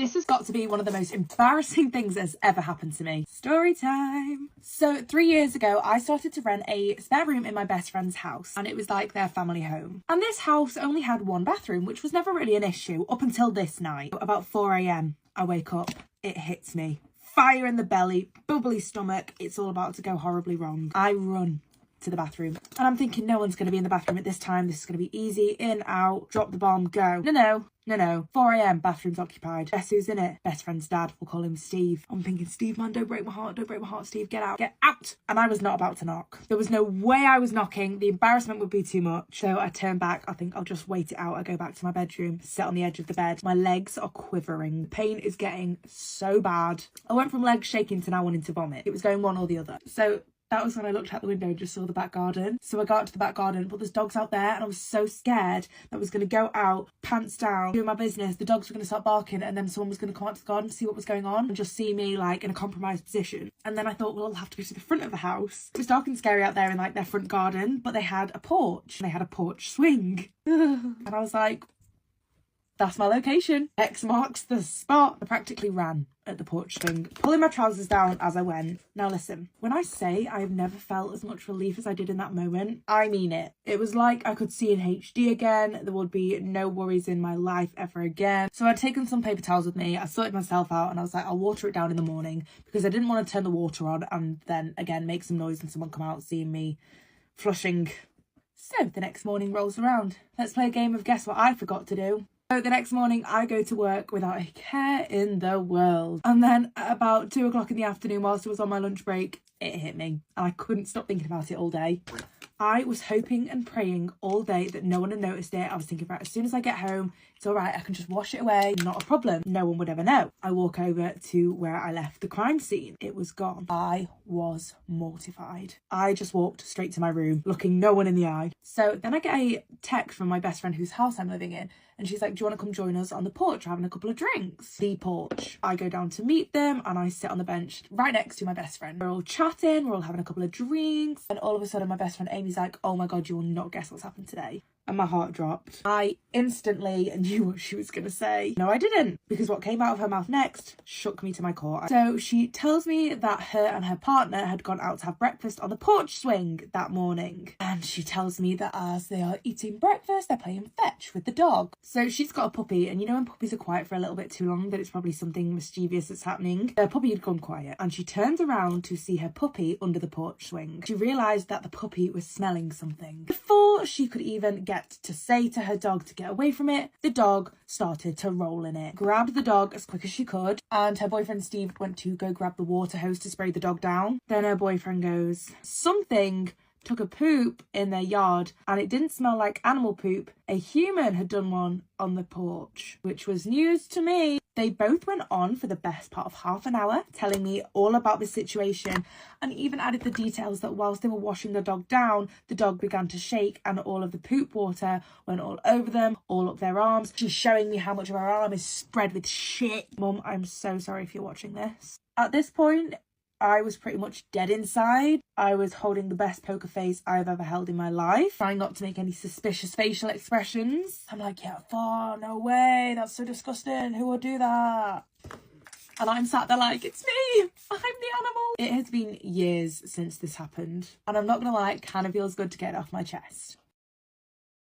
This has got to be one of the most embarrassing things that's ever happened to me. Story time. So 3 years ago, I started to rent a spare room in my best friend's house, and it was like their family home. And this house only had one bathroom, which was never really an issue up until this night. About 4 a.m, I wake up, it hits me. Fire in the belly, bubbly stomach, it's all about to go horribly wrong. I run to the bathroom and I'm thinking no one's going to be in the bathroom at this time. This is going to be easy. In, out, drop the bomb, go. No. 4 a.m, bathroom's occupied. Guess who's in it? Best friend's dad. We'll call him Steve. I'm thinking, Steve, man, don't break my heart, Steve, get out. And I was not about to knock. There was no way I was knocking. The embarrassment would be too much. So I turn back. I think I'll just wait it out. I go back to my bedroom, sit on the edge of the bed. My legs are quivering. The pain is getting so bad. I went from legs shaking to now wanting to vomit. It was going one or the other. So that was when I looked out the window and just saw the back garden. So I got out to the back garden, but there's dogs out there and I was so scared that I was going to go out, pants down, doing my business. The dogs were going to start barking and then someone was going to come out to the garden to see what was going on and just see me like in a compromised position. And then I thought, well, I'll have to go to the front of the house. It was dark and scary out there in like their front garden, but they had a porch. They had a porch swing. And I was like, that's my location. X marks the spot. I practically ran at the porch swing, pulling my trousers down as I went. Now listen, when I say I've never felt as much relief as I did in that moment, I mean it. It was like I could see in HD again. There would be no worries in my life ever again. So I'd taken some paper towels with me. I sorted myself out and I was like, I'll water it down in the morning because I didn't want to turn the water on and then again make some noise and someone come out seeing me flushing. So the next morning rolls around. Let's play a game of guess what I forgot to do. So the next morning I go to work without a care in the world. And then at about 2 o'clock in the afternoon, whilst I was on my lunch break, it hit me. And I couldn't stop thinking about it all day. I was hoping and praying all day that no one had noticed it. I was thinking, right, as soon as I get home, it's all right, I can just wash it away, not a problem. No one would ever know. I walk over to where I left the crime scene. It was gone. I was mortified. I just walked straight to my room, looking no one in the eye. So then I get a text from my best friend whose house I'm living in. And she's like, do you want to come join us on the porch having a couple of drinks? The porch. I go down to meet them and I sit on the bench right next to my best friend. We're all chatting, we're all having a couple of drinks. And all of a sudden my best friend Amy's like, oh my God, you will not guess what's happened today. And my heart dropped. I instantly knew what she was going to say. No, I didn't, because what came out of her mouth next shook me to my core. So she tells me that her and her partner had gone out to have breakfast on the porch swing that morning. And she tells me that as they are eating breakfast, they're playing fetch with the dog. So she's got a puppy, and you know when puppies are quiet for a little bit too long, that it's probably something mischievous that's happening. Her puppy had gone quiet, and she turns around to see her puppy under the porch swing. She realised that the puppy was smelling something. Before she could even get to say to her dog to get away from it, the dog started to roll in it, grabbed the dog as quick as she could, and her boyfriend Steve went to go grab the water hose to spray the dog down. Then her boyfriend goes, something took a poop in their yard and it didn't smell like animal poop. A human had done one on the porch, which was news to me. They both went on for the best part of half an hour telling me all about the situation and even added the details that whilst they were washing the dog down, the dog began to shake and all of the poop water went all over them, all up their arms. She's showing me how much of her arm is spread with shit. Mum, I'm so sorry if you're watching this. At this point, I was pretty much dead inside. I was holding the best poker face I've ever held in my life, trying not to make any suspicious facial expressions. I'm like, yeah, far, no way, that's so disgusting, who would do that? And I'm sat there like, it's me, I'm the animal. It has been years since this happened, and I'm not gonna lie, it kind of feels good to get it off my chest.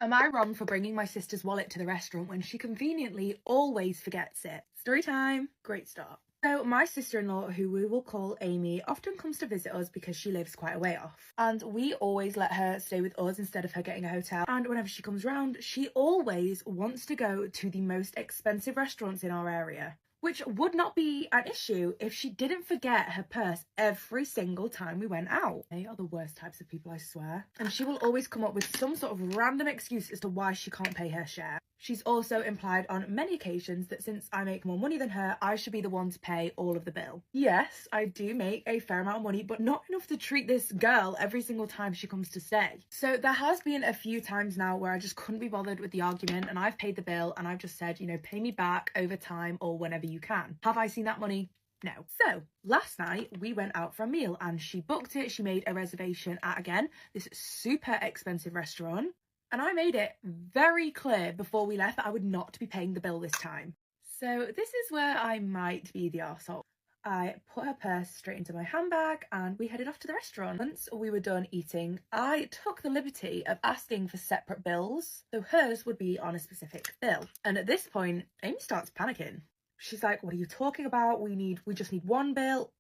Am I wrong for bringing my sister's wallet to the restaurant when she conveniently always forgets it? Story time, great start. So my sister-in-law, who we will call Amy, often comes to visit us because she lives quite a way off. And we always let her stay with us instead of her getting a hotel. And whenever she comes round, she always wants to go to the most expensive restaurants in our area, which would not be an issue if she didn't forget her purse every single time we went out. They are the worst types of people, I swear. And she will always come up with some sort of random excuse as to why she can't pay her share. She's also implied on many occasions that since I make more money than her, I should be the one to pay all of the bill. Yes, I do make a fair amount of money, but not enough to treat this girl every single time she comes to stay. So there has been a few times now where I just couldn't be bothered with the argument and I've paid the bill and I've just said, you know, pay me back over time or whenever you can. Have I seen that money? No. So last night we went out for a meal and she booked it. She made a reservation at, again, this super expensive restaurant. And I made it very clear before we left that I would not be paying the bill this time. So this is where I might be the arsehole. I put her purse straight into my handbag and we headed off to the restaurant. Once we were done eating, I took the liberty of asking for separate bills, so hers would be on a specific bill. And at this point, Amy starts panicking. She's like, what are you talking about? We just need one bill.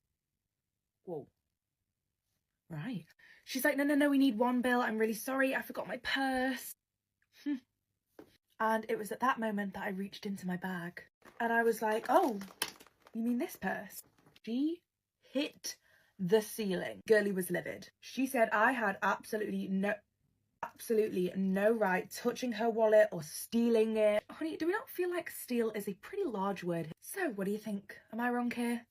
Whoa. Right. She's like, no, we need one bill. I'm really sorry. I forgot my purse. And it was at that moment that I reached into my bag and I was like, oh, you mean this purse? She hit the ceiling. Girlie was livid. She said I had absolutely no right touching her wallet or stealing it. Honey, do we not feel like steal is a pretty large word? So what do you think? Am I wrong here?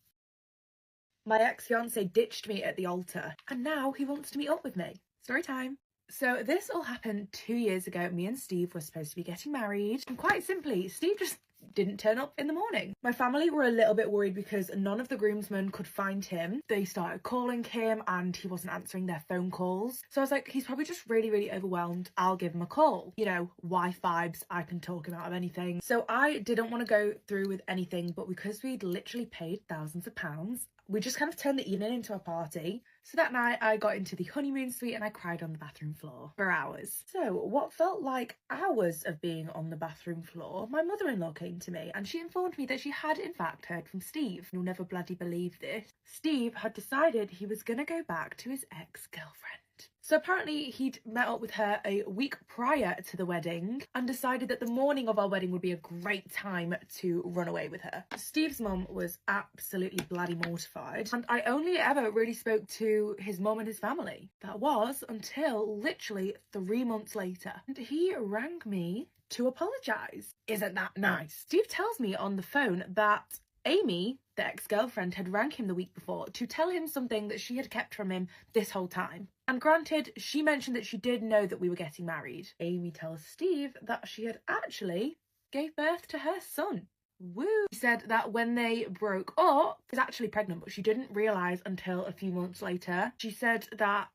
My ex-fiance ditched me at the altar and now he wants to meet up with me. Story time. So this all happened 2 years ago. Me and Steve were supposed to be getting married. And quite simply, Steve just didn't turn up in the morning. My family were a little bit worried because none of the groomsmen could find him. They started calling him and he wasn't answering their phone calls. So I was like, he's probably just really overwhelmed. I'll give him a call. You know, wife vibes, I can talk him out of anything. So I didn't want to go through with anything, but because we'd literally paid thousands of pounds, we just kind of turned the evening into a party. So that night I got into the honeymoon suite and I cried on the bathroom floor for hours. So what felt like hours of being on the bathroom floor, my mother-in-law came to me and she informed me that she had in fact heard from Steve. You'll never bloody believe this. Steve had decided he was gonna go back to his ex-girlfriend. So apparently he'd met up with her a week prior to the wedding and decided that the morning of our wedding would be a great time to run away with her. Steve's mum was absolutely bloody mortified and I only ever really spoke to his mum and his family. That was until literally 3 months later. And he rang me to apologise. Isn't that nice? Steve tells me on the phone that Amy, the ex-girlfriend, had rang him the week before to tell him something that she had kept from him this whole time. And granted, she mentioned that she did know that we were getting married. Amy tells Steve that she had actually gave birth to her son. Woo! She said that when they broke up, she was actually pregnant, but she didn't realise until a few months later. She said that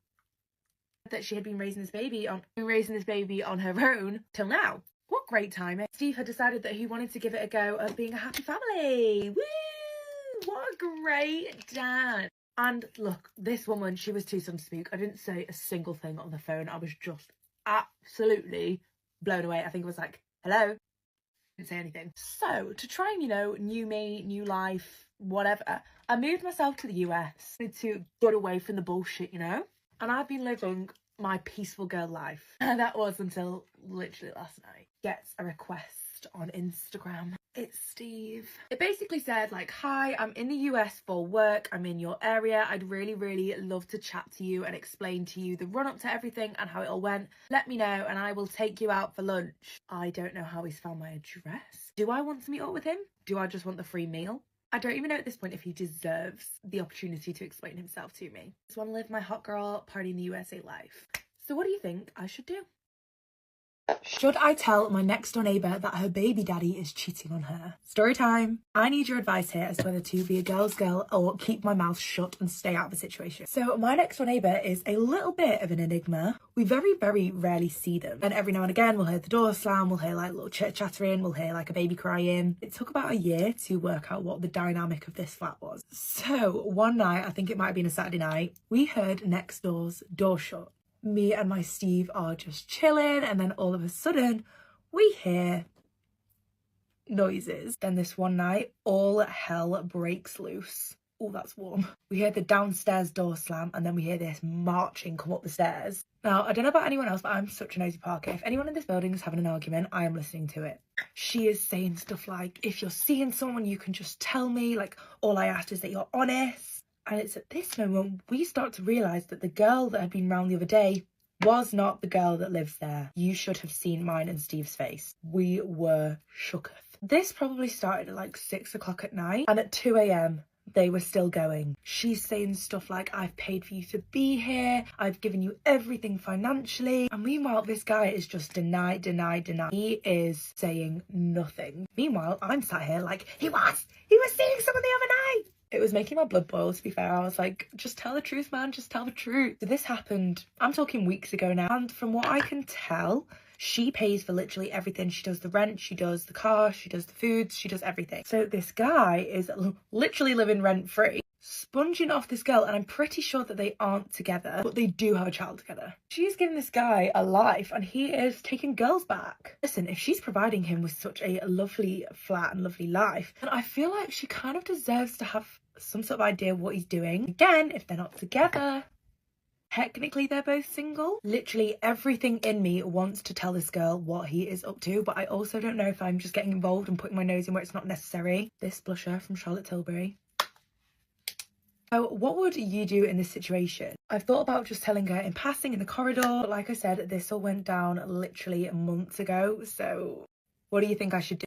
she had been raising this baby on her own till now. What great timing. Steve had decided that he wanted to give it a go of being a happy family. Woo! What a great dad. And look, this woman, she was too some spook. I didn't say a single thing on the phone. I was just absolutely blown away. I think it was like, hello? Didn't say anything. So to try and, you know, new me, new life, whatever, I moved myself to the US to get away from the bullshit, you know? And I've been living my peaceful girl life. And that was until literally last night. Gets a request on Instagram. It's Steve. It basically said like, hi, I'm in the US for work. I'm in your area. I'd really love to chat to you and explain to you the run up to everything and how it all went. Let me know and I will take you out for lunch. I don't know how he's found my address. Do I want to meet up with him? Do I just want the free meal? I don't even know at this point if he deserves the opportunity to explain himself to me. I just want to live my hot girl party in the USA life. So what do you think I should do? Should I tell my next door neighbour that her baby daddy is cheating on her? Story time. I need your advice here as to whether to be a girl's girl or keep my mouth shut and stay out of the situation. So my next door neighbour is a little bit of an enigma. We very rarely see them. And every now and again we'll hear the door slam, we'll hear like little chattering, we'll hear like a baby crying. It took about a year to work out what the dynamic of this flat was. So one night, I think it might have been a Saturday night, we heard next door's door shut. Me and my Steve are just chilling and then all of a sudden we hear noises. Then this one night all hell breaks loose. Oh, that's warm. We hear the downstairs door slam and then we hear this marching come up the stairs. Now, I don't know about anyone else, but I'm such a nosy Parker. If anyone in this building is having an argument, I am listening to it. She is saying stuff like, if you're seeing someone, you can just tell me. Like, all I ask is that you're honest. And it's at this moment we start to realise that the girl that had been round the other day was not the girl that lives there. You should have seen mine and Steve's face. We were shooketh. This probably started at like 6 o'clock at night and at 2 a.m. they were still going. She's saying stuff like, I've paid for you to be here, I've given you everything financially. And meanwhile, this guy is just deny. He is saying nothing. Meanwhile, I'm sat here like, he was seeing someone the other night. It was making my blood boil, to be fair. I was like, just tell the truth, man, just tell the truth. So this happened, I'm talking weeks ago now, and from what I can tell, she pays for literally everything. She does the rent, she does the car, she does the food, she does everything. So this guy is literally living rent-free, sponging off this girl, and I'm pretty sure that they aren't together, but they do have a child together. She's giving this guy a life, and he is taking girls back. Listen, if she's providing him with such a lovely flat and lovely life, then I feel like she kind of deserves to have some sort of idea of what he's doing. Again, if they're not together, technically they're both single. Literally everything in me wants to tell this girl what he is up to, but I also don't know if I'm just getting involved and putting my nose in where it's not necessary. This blusher from Charlotte Tilbury. So what would you do in this situation? I've thought about just telling her in passing in the corridor, but like I said, this all went down literally months ago, so what do you think I should do?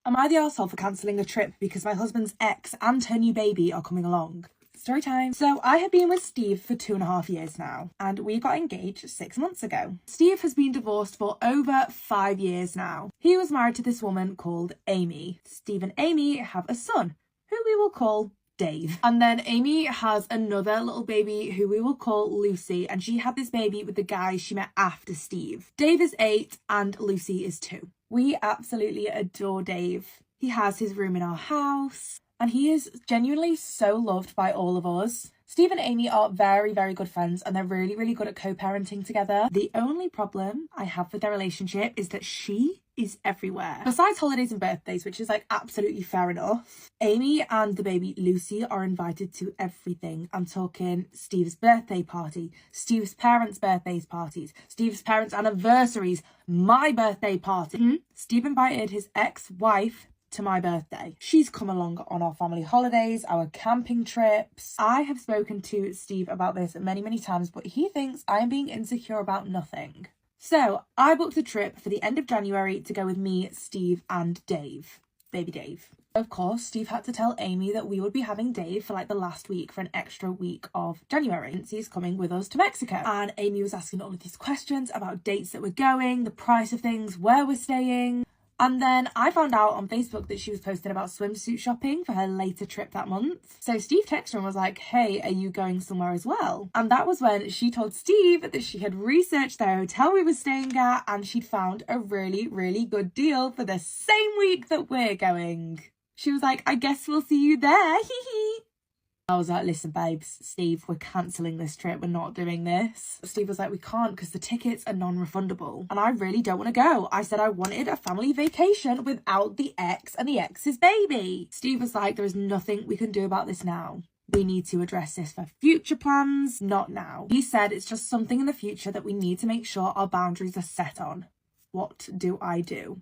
Am I the arsehole for cancelling a trip because my husband's ex and her new baby are coming along? Story time. So I have been with Steve for 2.5 years now, and we got engaged 6 months ago. Steve has been divorced for over 5 years now. He was married to this woman called Amy. Steve and Amy have a son, who we will call Dave. And then Amy has another little baby who we will call Lucy, and she had this baby with the guy she met after Steve. Dave is 8 and Lucy is 2. We absolutely adore Dave. He has his room in our house, and he is genuinely so loved by all of us. Steve and Amy are very, very good friends, and they're really, really good at co-parenting together. The only problem I have with their relationship is that she is everywhere. Besides holidays and birthdays, which is like absolutely fair enough, Amy and the baby Lucy are invited to everything. I'm talking Steve's birthday party, Steve's parents' birthdays parties, Steve's parents' anniversaries, my birthday party. Steve invited his ex-wife to my birthday. She's come along on our family holidays, our camping trips. I have spoken to Steve about this many, many times, but he thinks I am being insecure about nothing. So I booked a trip for the end of January to go with me, Steve and Dave, baby Dave. Of course, Steve had to tell Amy that we would be having Dave for like the last week, for an extra week of January, since he's coming with us to Mexico. And Amy was asking all of these questions about dates that we're going, the price of things, where we're staying. And then I found out on Facebook that she was posting about swimsuit shopping for her later trip that month. So Steve texted her and was like, hey, are you going somewhere as well? And that was when she told Steve that she had researched the hotel we were staying at, and she'd found a really, really good deal for the same week that we're going. She was like, I guess we'll see you there, hee hee. I was like, listen, babes, Steve, we're cancelling this trip. We're not doing this. Steve was like, we can't because the tickets are non-refundable. And I really don't want to go. I said I wanted a family vacation without the ex and the ex's baby. Steve was like, there is nothing we can do about this now. We need to address this for future plans, not now. He said it's just something in the future that we need to make sure our boundaries are set on. What do I do?